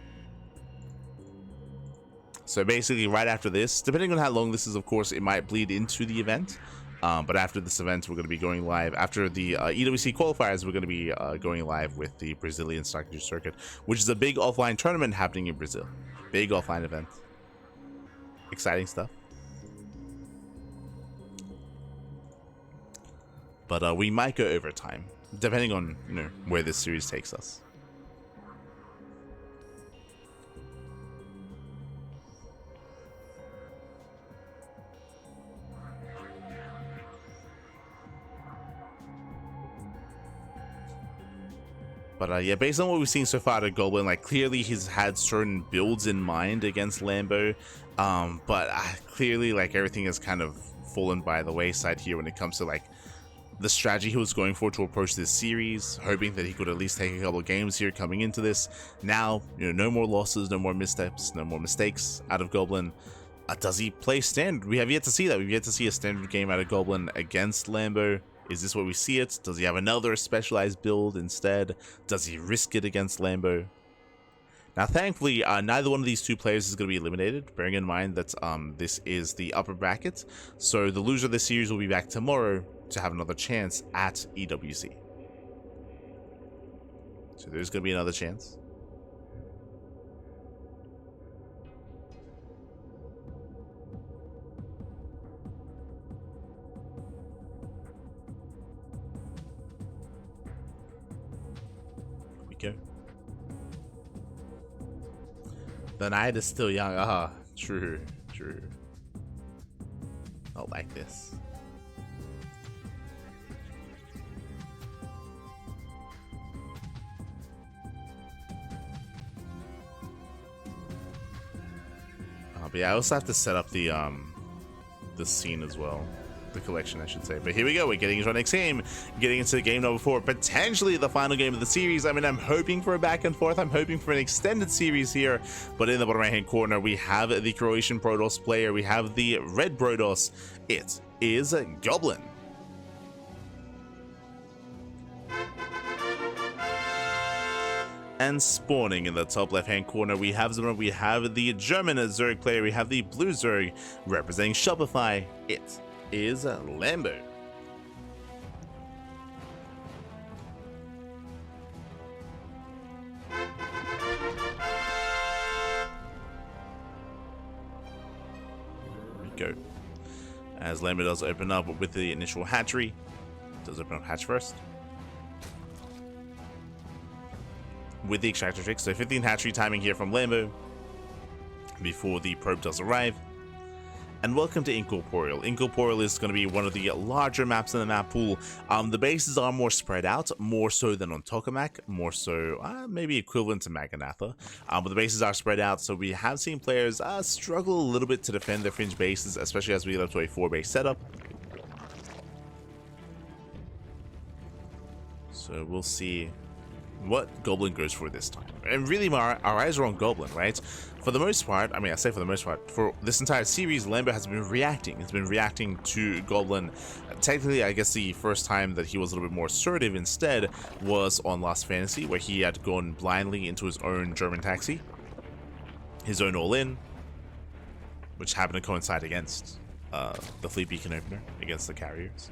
So basically right after this, depending on how long this is, of course, it might bleed into the event. But after this event, we're going to be going live. After the EWC qualifiers, we're going to be going live with the Brazilian StarCraft 2 circuit, which is a big offline tournament happening in Brazil. Big offline event. Exciting stuff. But we might go over time, depending on where this series takes us. But yeah, based on what we've seen so far to Goblin, like clearly he's had certain builds in mind against Lambo, but clearly like everything has kind of fallen by the wayside here when it comes to like the strategy he was going for to approach this series, hoping that he could at least take a couple of games here coming into this. Now, no more losses, no more missteps, no more mistakes out of Goblin. Does he play standard? We have yet to see that. We've yet to see a standard game out of Goblin against Lambo. Is this where we see it? Does he have another specialized build instead? Does he risk it against Lambo? Now, thankfully, neither one of these two players is going to be eliminated, bearing in mind that this is the upper bracket. So the loser of this series will be back tomorrow to have another chance at EWC. So there's going to be another chance. Go. The night is still young. True. Not like this. But yeah, I also have to set up the scene as well. The collection, I should say. But here we go. We're getting into our next game. Getting into game number 4. Potentially the final game of the series. I mean, I'm hoping for a back and forth. I'm hoping for an extended series here. But in the bottom right hand corner, we have the Croatian Protoss player. We have the red Protoss. It is Goblin. And spawning in the top left hand corner, we have the German Zerg player. We have the blue Zerg representing Shopify. It is Lambo. There we go. As Lambo does open up with the initial hatchery. Does open up hatch first. With the extractor trick, so 15 hatchery timing here from Lambo before the probe does arrive. and welcome to Incorporeal. Incorporeal is going to be one of the larger maps in the map pool. The bases are more spread out, more so than on Tokamak, more so maybe equivalent to Maganatha. But the bases are spread out, so we have seen players struggle a little bit to defend their fringe bases, especially as we get up to a 4-base setup. So we'll see what Goblin goes for this time. And really, our eyes are on Goblin, right? For the most part, I mean, I say for the most part, for this entire series, Lambo has been reacting. It's been reacting to Goblin. Technically, I guess the first time that he was a little bit more assertive instead was on Last Fantasy, where he had gone blindly into his own German taxi, his own all-in, which happened to coincide against the Fleet Beacon opener, against the carriers.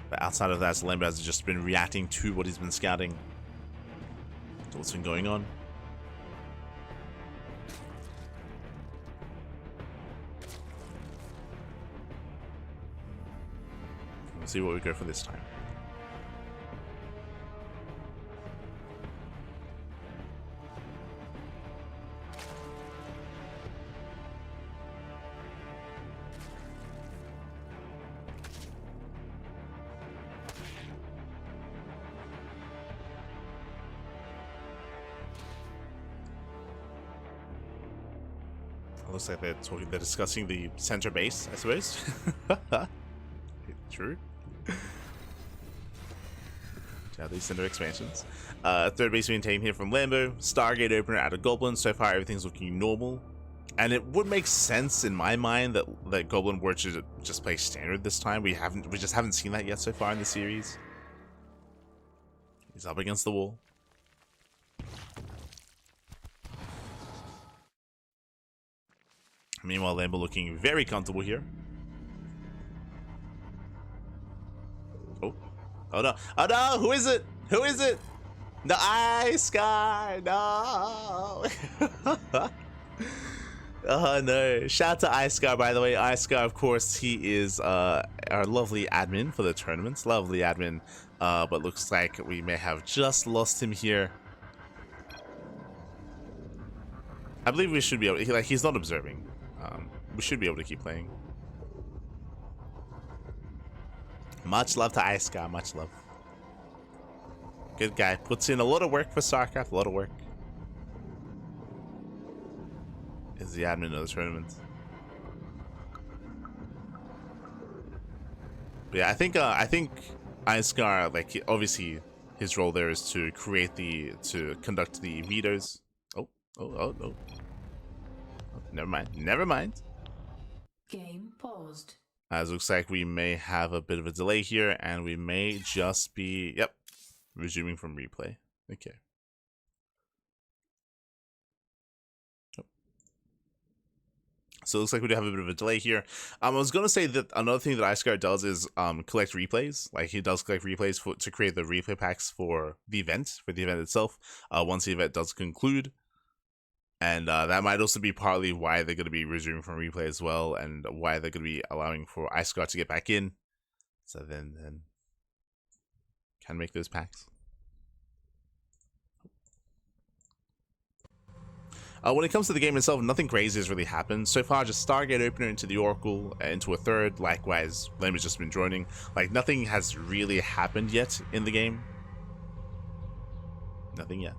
But outside of that, Lambo has just been reacting to what he's been scouting, to what's been going on. We'll see what we go for this time. Looks like they're discussing the center base, I suppose. True. Yeah, these center expansions. Third base being taken here from Lambo. Stargate opener out of Goblin. So far, everything's looking normal. And it would make sense in my mind that Goblin were to just play standard this time. We just haven't seen that yet so far in the series. He's up against the wall. Meanwhile, Lambo looking very comfortable here. Oh no! Oh no! Who is it? Who is it? The Ice Guy! No! Oh no! Shout out to Ice Guy, by the way. Ice Guy, of course, he is our lovely admin for the tournaments. Lovely admin. But looks like we may have just lost him here. I believe we should be able to, he's not observing. We should be able to keep playing. Much love to Ice Guy, much love. Good guy. Puts in a lot of work for StarCraft, a lot of work. Is the admin of the tournament. But yeah, I think Ice Guy, obviously his role there is to conduct the vetoes. Oh. Never mind. Game paused. As looks like we may have a bit of a delay here, and we may just be, resuming from replay. Okay. So it looks like we do have a bit of a delay here. I was going to say that another thing that Ice Guard does is collect replays. Like, he does collect replays to create the replay packs for the event itself, once the event does conclude. And that might also be partly why they're going to be resuming from replay as well, and why they're going to be allowing for Ice Guard to get back in. So then can make those packs. When it comes to the game itself, nothing crazy has really happened. So far, just Stargate opener into the Oracle, into a third. Likewise, Lambo's just been droning. Like, nothing has really happened yet in the game. Nothing yet.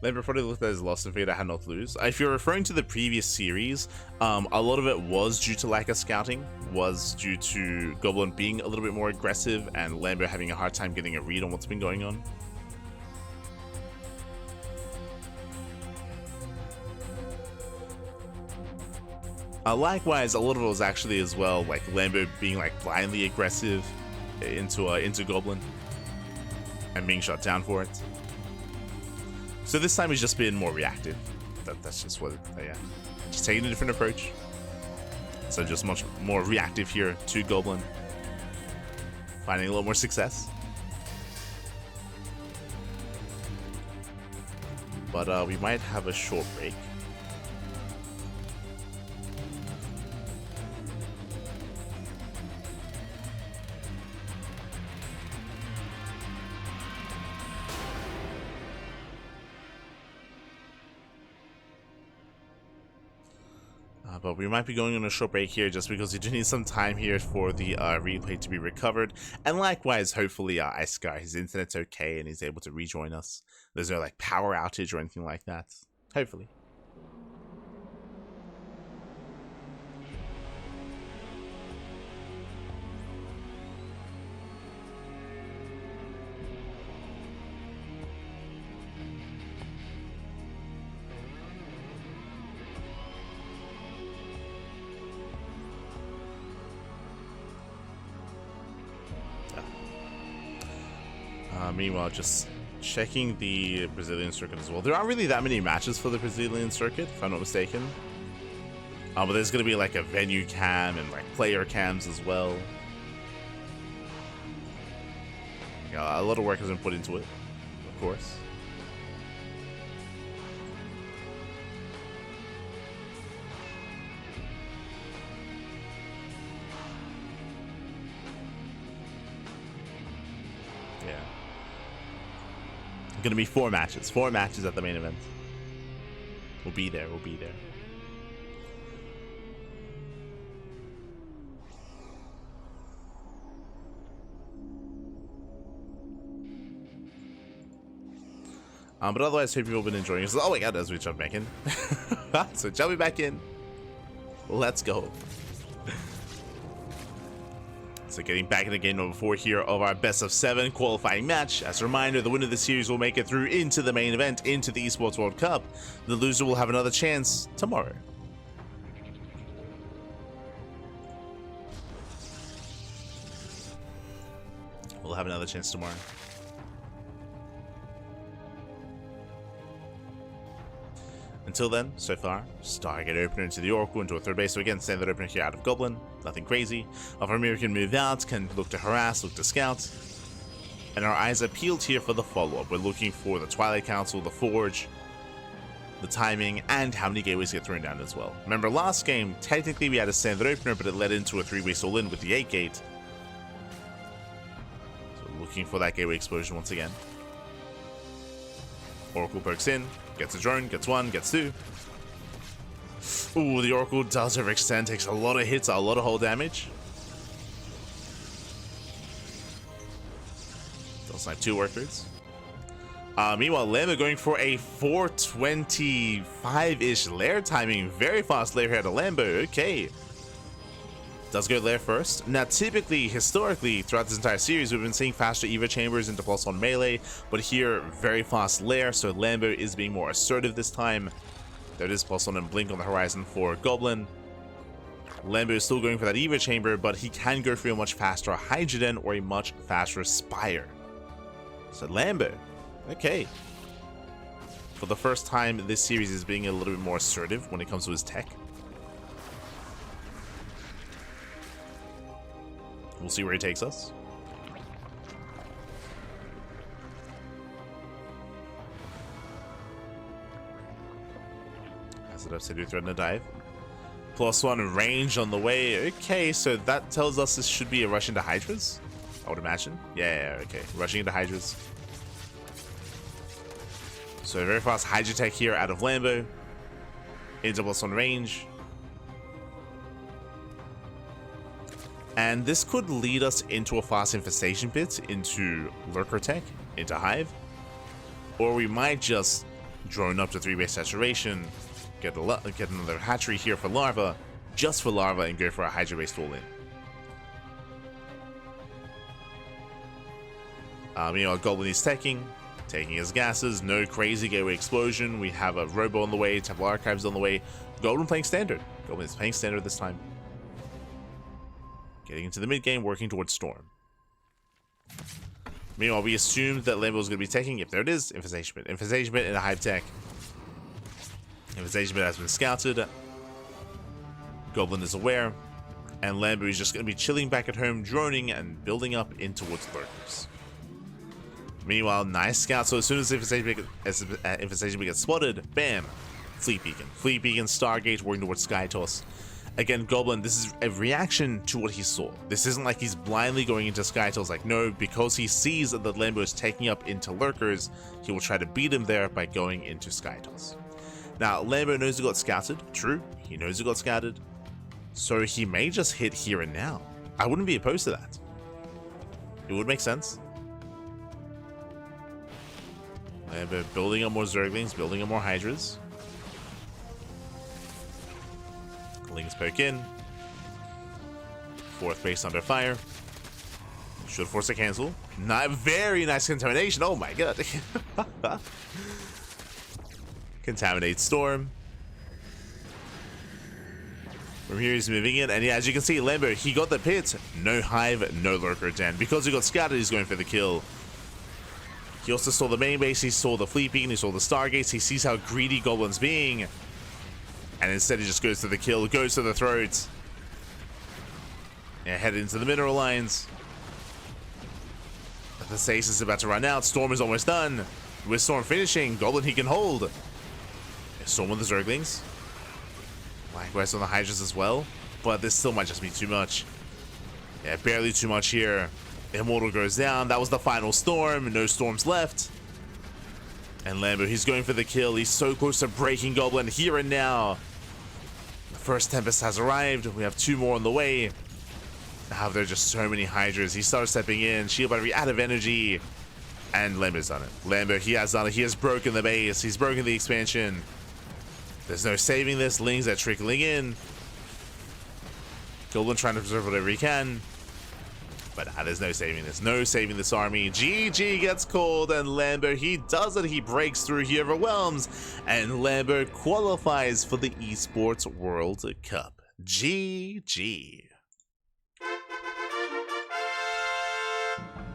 Lambo probably looked at his loss and figured out how not to lose. If you're referring to the previous series, a lot of it was due to lack of scouting, was due to Goblin being a little bit more aggressive and Lambo having a hard time getting a read on what's been going on. Likewise, a lot of it was actually as well, like Lambo being blindly aggressive into Goblin and being shot down for it. So this time he's just been more reactive. That's just what, just taking a different approach. So just much more reactive here to Goblin. Finding a little more success. But we might have a short break. But we might be going on a short break here just because we do need some time here for the replay to be recovered. And likewise, hopefully Ice Guy, his internet's okay and he's able to rejoin us. There's no like power outage or anything like that. Hopefully. Meanwhile, just checking the Brazilian circuit as well. There aren't really that many matches for the Brazilian circuit, if I'm not mistaken. But there's going to be like a venue cam and like player cams as well. Yeah, a lot of work has been put into it, of course. Gonna be four matches at the main event. We'll be there. But otherwise, hope you've all been enjoying this. Oh my god, as we jump back in. So jumping back in. Let's go. So getting back in the game number 4 here of our best of 7 qualifying match. As a reminder, the winner of the series will make it through into the main event, into the Esports World Cup. The loser will have another chance tomorrow. We'll have another chance tomorrow. Until then, so far, Stargate opener into the Oracle, into a third base. So again, standard opener here out of Goblin. Nothing crazy. Our Mirror can move out, can look to harass, look to scout. And our eyes are peeled here for the follow-up. We're looking for the Twilight Council, the Forge, the timing, and how many gateways get thrown down as well. Remember, last game, technically we had a standard opener, but it led into a 3-way all-in with the 8 gate. So looking for that gateway explosion once again. Oracle perks in. Gets a drone, gets 1, gets 2. Ooh, the Oracle does overextend, takes a lot of hits, a lot of hull damage. Does snipe 2 workers. Meanwhile, Lambo going for a 425-ish lair timing. Very fast lair here at a Lambo, okay. Does go lair first. Now, typically, historically, throughout this entire series, we've been seeing faster Eva chambers into +1 melee, but here, very fast lair, so Lambo is being more assertive this time. There is +1 and blink on the horizon for Goblin. Lambo is still going for that Eva chamber, but he can go for a much faster Hydrogen or a much faster Spire. So Lambo, okay. For the first time, this series is being a little bit more assertive when it comes to his tech. We'll see where he takes us. As it up to do thread and a dive. +1 range on the way. Okay, so that tells us this should be a rush into Hydras, I would imagine. Yeah, okay. Rushing into Hydras. So a very fast Hydra tech here out of Lambo. Into +1 range. And this could lead us into a fast infestation pit, into Lurker Tech, into Hive. Or we might just drone up to 3-base saturation, get another hatchery here for Larva, just for Larva, and go for a Hydra-based all-in. Meanwhile, Goblin is taking his gases, no crazy gateway explosion. We have a Robo on the way, Temple Archives on the way. Goblin playing standard. Goblin is playing standard this time. Getting into the mid-game, working towards Storm. Meanwhile, we assumed that Lambo was going to be taking. Yep, there it is. Infestation Pit. Infestation Pit in a Hive Tech. Infestation Pit has been scouted. Goblin is aware. And Lambo is just going to be chilling back at home, droning and building up in towards Lurkers. Meanwhile, nice scout. So as soon as Infestation Pit gets spotted, bam! Fleet Beacon. Fleet Beacon, Stargate, working towards Sky Toss. Again, Goblin, this is a reaction to what he saw. This isn't like he's blindly going into Skytools. Like, no, because he sees that Lambo is taking up into Lurkers, he will try to beat him there by going into Skytools. Now, Lambo knows he got scouted. True, he knows he got scouted. So he may just hit here and now. I wouldn't be opposed to that. It would make sense. Lambo building up more Zerglings, building up more Hydras. Lings poke in. Fourth base under fire. Should force a cancel. Not very nice contamination. Oh my god. Contaminate Storm. From here he's moving in, and yeah, as you can see, Lambo, he got the pit. No Hive, no Lurker Den. Because he got scattered, he's going for the kill. He also saw the main base, he saw the Fleet Beacon, he saw the Stargates, he sees how greedy Goblin's being. And instead he just goes to the kill, goes to the throat. And headed into the mineral lines. The Stasis is about to run out, Storm is almost done. With Storm finishing, Goblin he can hold. Storm with the Zerglings. Likewise on the Hydras as well, but this still might just be too much. Yeah, barely too much here. Immortal goes down. That was the final Storm. No Storms left. And Lambo, he's going for the kill. He's so close to breaking Goblin here and now. The first Tempest has arrived. We have 2 more on the way. Now there are just so many Hydras. He starts stepping in. Shield battery out of energy. And Lambo's done it. Lambo, he has done it. He has broken the base. He's broken the expansion. There's no saving this. Lings are trickling in. Goblin trying to preserve whatever he can. But there's no saving this. No saving this army. GG gets called, and Lambo, he does it. He breaks through. He overwhelms. And Lambo qualifies for the Esports World Cup. GG.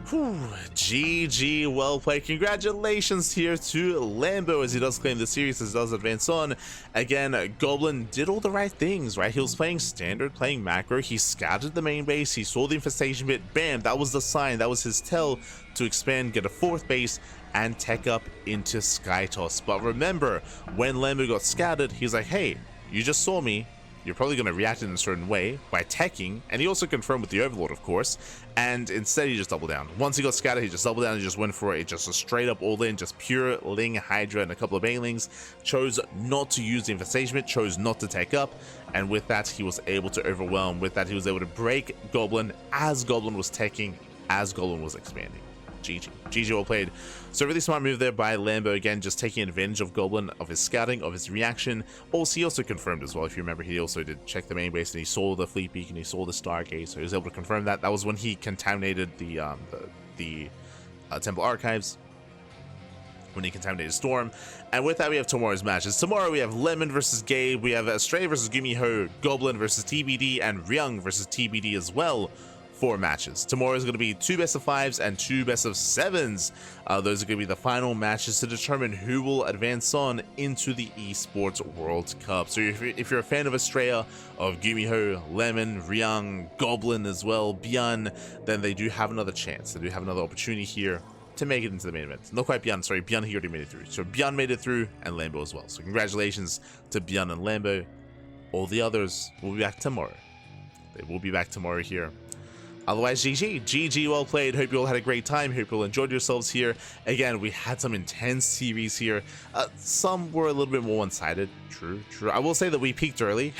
Whew, GG, well played. Congratulations here to Lambo as he does claim the series, as he does advance on. Again, Goblin did all the right things, right? He was playing standard, playing macro. He scouted the main base. He saw the infestation bit. Bam, that was the sign. That was his tell to expand, get a 4th base, and tech up into Skytoss. But remember, when Lambo got scouted, he's like, hey, you just saw me. You're probably going to react in a certain way by teching, and he also confirmed with the Overlord, of course, and instead he just doubled down. Once he got scattered, he just doubled down and just went for it, just a straight up all-in, just pure Ling, Hydra, and a couple of Banelings. Chose not to use the infestation, chose not to tech up, and with that, he was able to overwhelm. With that, he was able to break Goblin as Goblin was teching, as Goblin was expanding. GG. GG, well played. So really smart move there by Lambo, again, just taking advantage of Goblin, of his scouting, of his reaction. Also, he also confirmed as well, if you remember, he also did check the main base, and he saw the Fleet Beacon, he saw the Stargate, so he was able to confirm that. That was when he contaminated the Temple Archives, when he contaminated Storm. And with that, we have tomorrow's matches. Tomorrow we have Lemon versus Gabe, we have Astray versus Gumiho, Goblin versus TBD, and Ryung versus TBD as well. 4 matches. Tomorrow is going to be 2 best of 5s and 2 best of 7s. Those are going to be the final matches to determine who will advance on into the Esports World Cup. So if you're a fan of Estrella, of Gumiho, Lemon, Ryung, Goblin as well, Bjorn, then they do have another chance. They do have another opportunity here to make it into the main event. Not quite Bjorn, sorry, Bjorn, he already made it through. So Bjorn made it through, and Lambo as well. So congratulations to Bjorn and Lambo. All the others will be back tomorrow. They will be back tomorrow here. Otherwise, GG. GG, well played. Hope you all had a great time. Hope you all enjoyed yourselves here. Again, we had some intense series here. Some were a little bit more one-sided. True, true. I will say that we peaked early.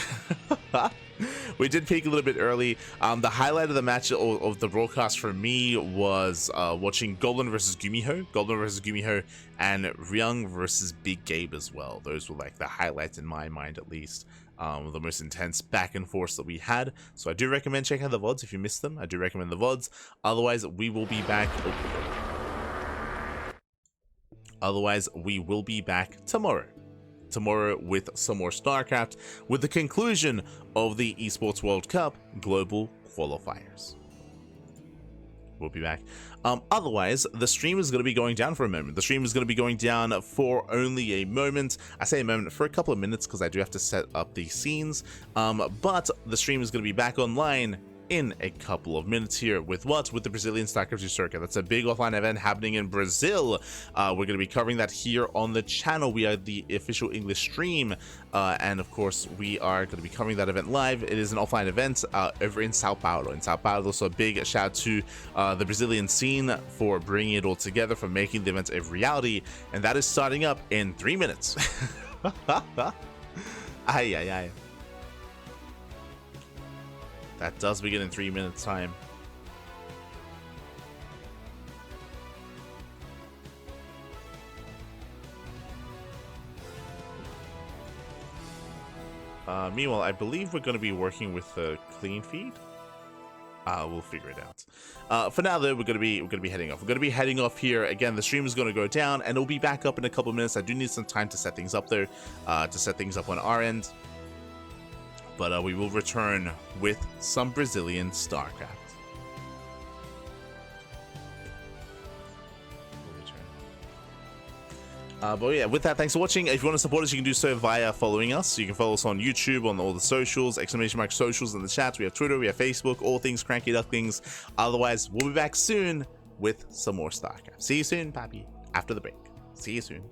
We did peak a little bit early. The highlight of the match of the broadcast for me was watching Goblin versus Gumiho, and Ryung versus Big Gabe as well. Those were like the highlights in my mind, at least. The most intense back and forth that we had. So I do recommend checking out the VODs if you missed them. I do recommend the VODs. Otherwise, we will be back. Tomorrow. Tomorrow with some more StarCraft, with the conclusion of the Esports World Cup Global Qualifiers. We'll be back. Otherwise, the stream is going to be going down for a moment. The stream is going to be going down for only a moment. I say a moment, for a couple of minutes, because I do have to set up the scenes. But the stream is going to be back online in a couple of minutes here with what? With the Brazilian StarCraft 2 circuit. That's a big offline event happening in Brazil. We're going to be covering that here on the channel. We are the official English stream, and of course we are going to be covering that event live. It is an offline event over in Sao Paulo. So a big shout out to the Brazilian scene for bringing it all together, for making the event a reality, and that is starting up in 3 minutes. Ay, ay, ay. That does begin in 3 minutes time. Meanwhile, I believe we're going to be working with the clean feed. We'll figure it out. For now, though, we're gonna be heading off. We're gonna be heading off here. Again, the stream is gonna go down, and it'll be back up in a couple minutes. I do need some time to set things up there, to set things up on our end. But we will return with some Brazilian StarCraft. But yeah, with that, thanks for watching. If you want to support us, you can do so via following us. You can follow us on YouTube, on all the socials, ! socials in the chat. We have Twitter, we have Facebook, all things CranKy Ducklings. Otherwise, we'll be back soon with some more StarCraft. See you soon, Pappy, after the break. See you soon.